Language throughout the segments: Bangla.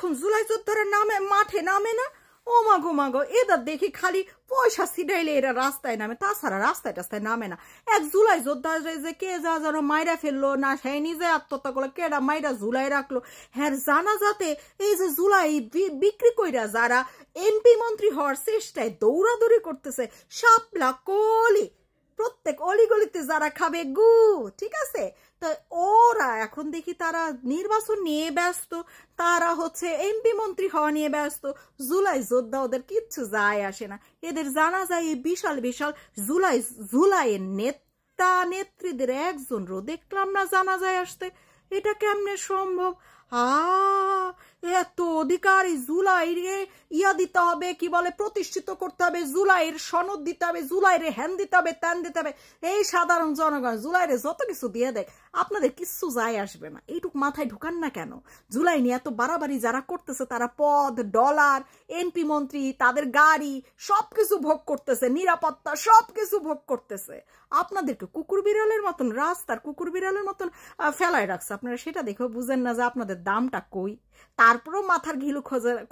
এখন জুলাই যোদ্ধারা নামে মাঠে নামে না। ও মাগো এদের দেখি খালি পয়সা ছিটাইলে এরা রাস্তায় নামে, তাছাড়া রাস্তায় টাস্তায় নামে না। এক জুলাই যোদ্ধা যে কে যা যেন মাইরা ফেললো না, সে নিজে আত্মহত্যা করলো, কেডা মাইরা জুলাই রাখলো। হ্যাঁ জানা যাতে এই যে জুলাই বিক্রি কইরা যারা এমপি মন্ত্রী হওয়ার চেষ্টায় দৌড়াদৌড়ি করতেছে, শাপলা কলি প্রত্যেক অলিগলিতে যারা খাবে গু, ঠিক আছে, তো ওরা এখন দেখি তারা নির্বাচন নিয়ে ব্যস্ত, তারা হচ্ছে এমপি মন্ত্রী হওয়া নিয়ে ব্যস্ত। জুলাই যোদ্ধা ওদের কিচ্ছু যায় আসে না। এদের জানা যায় এই বিশাল বিশাল জুলাইয়ের নেতা নেত্রীদের একজনও দেখলাম না জানা যায় আসতে। এটা কেমনে সম্ভব? এত অধিকার জুলাইয়ের ইয়া দিতে হবে, কি বলে প্রতিষ্ঠিত করতে হবে, জুলাইয়ের সনদ দিতে হবে, জুলাইয়ের হ্যান দিতে হবে, ত্যান দিতে হবে। এই সাধারণ জনগণ জুলাইয়ের যত কিছু দিয়ে দেখ, আপনাদের কিচ্ছু যায় আসবে না। এইটুক মাথায় ঢুকান না কেন? জুলাই নিয়ে এত বাড়াবাড়ি যারা করতেছে তারা পদ, ডলার, এমপি মন্ত্রী, তাদের গাড়ি সবকিছু ভোগ করতেছে, নিরাপত্তা সবকিছু ভোগ করতেছে। আপনাদেরকে কুকুর বিড়ালের মতন রাস্তার কুকুর বিড়ালের মতন ফেলায় রাখছে। আপনারা সেটা দেখেও বুঝেন না যে আপনাদের দামটা কই। তারপরেও মাথার ঘিলু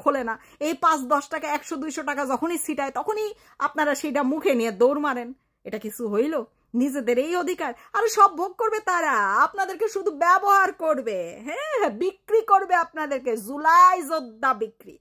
খোলে না। এই 5-10 টাকা 100-200 টাকা যখনই ছিটায় তখনই আপনারা সেটা মুখে নিয়ে দৌড় মারেন। এটা কিছু হইল? নিজেদের এই অধিকার আর সব ভোগ করবে তারা, আপনাদেরকে শুধু ব্যবহার করবে, হ্যাঁ বিক্রি করবে আপনাদেরকে, জুলাই যোদ্ধা বিক্রি।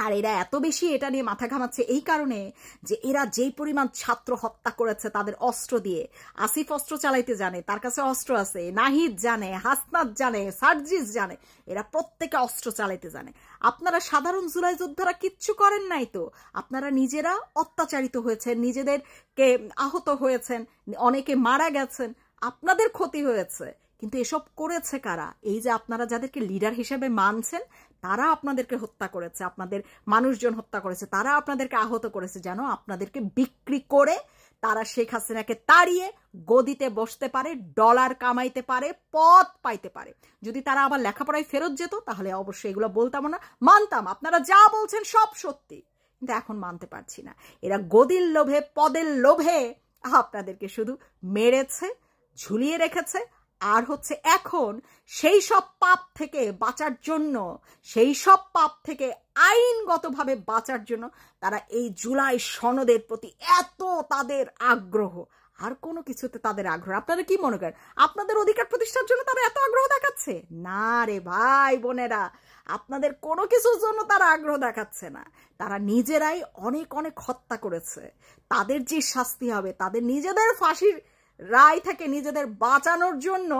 আর এরা এত বেশি এটা নিয়ে মাথা ঘামাচ্ছে এই কারণে যে এরা যেই পরিমাণ ছাত্র হত্যা করেছে তাদের অস্ত্র দিয়ে। আসিফ অস্ত্র চালাইতে জানে, তার কাছে অস্ত্র আছে, নাহিদ জানে, হাসনাত জানে, সার্জিস জানে, এরা প্রত্যেকে অস্ত্র চালাইতে জানে। আপনারা সাধারণ জুলাই যোদ্ধারা কিচ্ছু করেন নাই তো, আপনারা নিজেরা অত্যাচারিত হয়েছেন, নিজেদেরকে আহত হয়েছেন, অনেকে মারা গেছেন, আপনাদের ক্ষতি হয়েছে। কিন্তু এসব করেছে কারা? এই যে আপনারা যাদেরকে লিডার হিসেবে মানছেন তারা আপনাদেরকে হত্যা করেছে, আপনাদের মানুষজন হত্যা করেছে, তারা আপনাদেরকে আহত করেছে, যেন আপনাদেরকে বিক্রি করে তারা শেখ হাসিনাকে তাড়িয়ে গদিতে বসতে পারে, ডলার কামাইতে পারে, পদ পাইতে পারে। যদি তারা আবার লেখাপড়ায় ফেরত যেত তাহলে অবশ্যই এগুলো বলতাম না, মানতাম আপনারা যা বলছেন সব সত্যি, কিন্তু এখন মানতে পারছি না। এরা গদির লোভে, পদের লোভে আপনাদেরকে শুধু মেরেছে, ঝুলিয়ে রেখেছে। আর হচ্ছে এখন সেই সব পাপ থেকে বাঁচার জন্য, সেই সব পাপ থেকে আইনগতভাবে বাঁচার জন্য তারা এই জুলাই সনদের প্রতি এত তাদের আগ্রহ। আর কোনো কিছুতে তাদের আগ্রহ, আপনারা কি মনে করেন আপনাদের অধিকার প্রতিষ্ঠার জন্য তারা এত আগ্রহ দেখাচ্ছে? না রে ভাই বোনেরা, আপনাদের কোনো কিছুর জন্য তারা আগ্রহ দেখাচ্ছে না। তারা নিজেরাই অনেক অনেক হত্যা করেছে। তাদের যে শাস্তি হবে, তাদের নিজেদের ফাঁসির রায় থেকে নিজেদের বাঁচানোর জন্য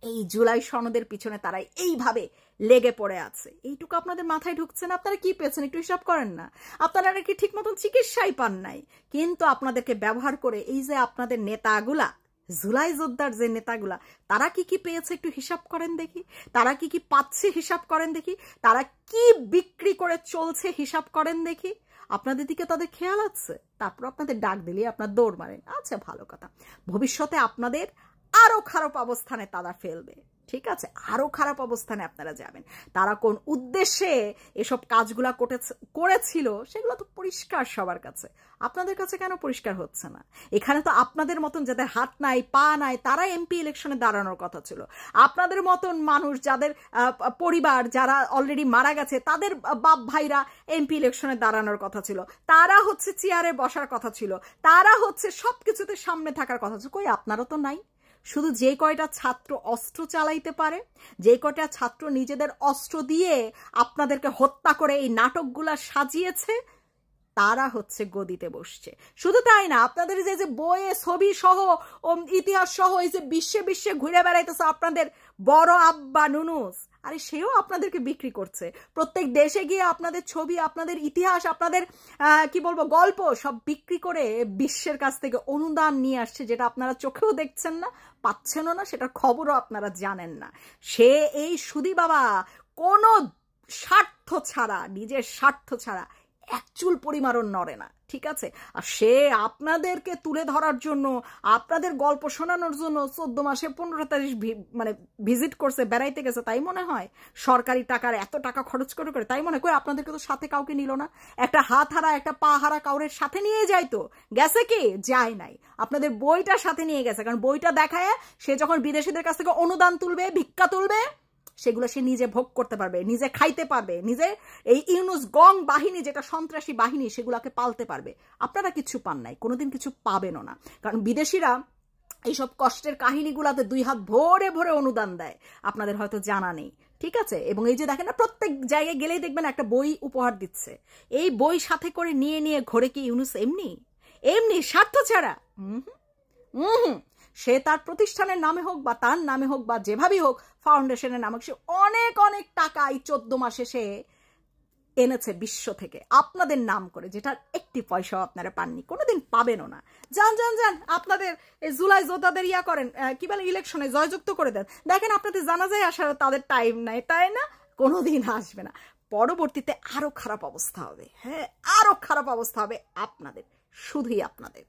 এই জুলাই সনদের পিছনে তারা এইভাবে লেগে পড়ে আছে। এইটুকু আপনাদের মাথায় ঢুকছে না? আপনারা কি পেয়েছেন একটু হিসাব করেন না? আপনারা কি ঠিক মতন চিকিৎসাই পান নাই? কিন্তু আপনাদেরকে ব্যবহার করে এই যে আপনাদের নেতাগুলা, জুলাই যোদ্ধার যে নেতাগুলা, তারা কি কি পেয়েছে একটু হিসাব করেন দেখি। তারা কি কি পাচ্ছে হিসাব করেন দেখি। তারা কি বিক্রি করে চলছে হিসাব করেন দেখি। আপনাদের দিকে তাদের খেয়াল আছে? তারপর আপনাদের ডাক দিলে আপনার দৌড় মারেন। আচ্ছা ভালো কথা, ভবিষ্যতে আপনাদের আরো খারাপ অবস্থানে তারা ফেলবে, ঠিক আছে? আরো খারাপ অবস্থানে আপনারা যাবেন। তারা কোন উদ্দেশ্যে এসব কাজগুলা করেছিল সেগুলো তো পরিষ্কার সবার কাছে। আপনাদের কাছে কেন পরিষ্কার হচ্ছে না? এখানে তো আপনাদের মতন যাদের হাত নাই পা নাই তারা এমপি ইলেকশনে দাঁড়ানোর কথা ছিল। আপনাদের মতন মানুষ যাদের পরিবার যারা অলরেডি মারা গেছে তাদের বাপ ভাইরা এমপি ইলেকশনে দাঁড়ানোর কথা ছিল। তারা হচ্ছে চেয়ারে বসার কথা ছিল, তারা হচ্ছে সবকিছুতে সামনে থাকার কথা ছিল। কই আপনারা তো নাই। শুধু যে কয়টা ছাত্র অস্ত্র চালাইতে পারে, যে কয়টা ছাত্র নিজেদের অস্ত্র দিয়ে আপনাদেরকে হত্যা করে এই নাটকগুলা সাজিয়েছে, তারা হচ্ছে গদিতে বসছে। শুধু তাই না, আপনাদের যে বইয়ে ছবি সহ ও ইতিহাস সহ এই যে বিশ্বে বিশ্বে ঘুরে বেড়াইতেছে আপনাদের বড় আব্বা নুনুস, আরে সেও আপনাদেরকে বিক্রি করছে। প্রত্যেক দেশে গিয়ে আপনাদের ছবি, আপনাদের ইতিহাস, আপনাদের কি বলবো গল্প সব বিক্রি করে বিশ্বের কাছ থেকে অনুদান নিয়ে আসছে, যেটা আপনারা চোখেও দেখছেন না, পাচ্ছেনও না, সেটার খবরও আপনারা জানেন না। সে এই সুধী বাবা কোনো স্বার্থ ছাড়া, নিজের স্বার্থ ছাড়া এক চুল পরিমাণও নড়ে না, ঠিক আছে? আর সে আপনাদেরকে তুলে ধরার জন্য, আপনাদের গল্প শোনানোর জন্য 14 মাসে 15 তারিখ মানে ভিজিট করছে, বেড়াইতে গেছে তাই মনে হয়? সরকারি টাকার এত টাকা খরচ করে করে তাই মনে হয়? আপনাদেরকে তো সাথে কাউকে নিল না। একটা হাত হারা, একটা পা হারা কাউরের সাথে নিয়ে যাইতো, গেছে কি? যায় নাই। আপনাদের বইটা সাথে নিয়ে গেছে, কারণ বইটা দেখায় সে যখন বিদেশিদের কাছ থেকে অনুদান তুলবে, ভিক্ষা তুলবে, সেগুলো সে নিজে ভোগ করতে পারবে, নিজে খাইতে পারবে, নিজে এই ইউনুস গং বাহিনী যেটা সন্ত্রাসী বাহিনী সেগুলোকে পালতে পারবে। আপনারা কিছু পান নাই, কোনোদিন কিছু পাবেনও না। কারণ বিদেশিরা এইসব কষ্টের কাহিনীগুলাতে 2 হাত ভরে ভরে অনুদান দেয়, আপনাদের হয়তো জানা নেই, ঠিক আছে? এবং এই যে দেখেন না, প্রত্যেক জায়গায় গেলেই দেখবেন একটা বই উপহার দিচ্ছে। এই বই সাথে করে নিয়ে নিয়ে ঘরে কি ইউনুস এমনি এমনি স্বার্থ ছাড়া? সে তার প্রতিষ্ঠানের নামে হোক বা তার নামে হোক বা যেভাবেই হোক, ফাউন্ডেশনের নামে সে অনেক অনেক টাকা এই 14 মাসে সে এনেছে বিশ্ব থেকে আপনাদের নাম করে, যেটার একটি পয়সাও আপনারা পাননি, কোনোদিন পাবেনও না। যান যান যান, আপনাদের এই জুলাই যোদ্ধাদের ইয়া করেন, কি বলে, ইলেকশনে জয়যুক্ত করে দেন। দেখেন আপনাদের জানা যায় আসার তাদের টাইম নাই, তাই না? কোনোদিন আসবে না। পরবর্তীতে আরো খারাপ অবস্থা হবে, হ্যাঁ, আরো খারাপ অবস্থা হবে আপনাদের, শুধুই আপনাদের।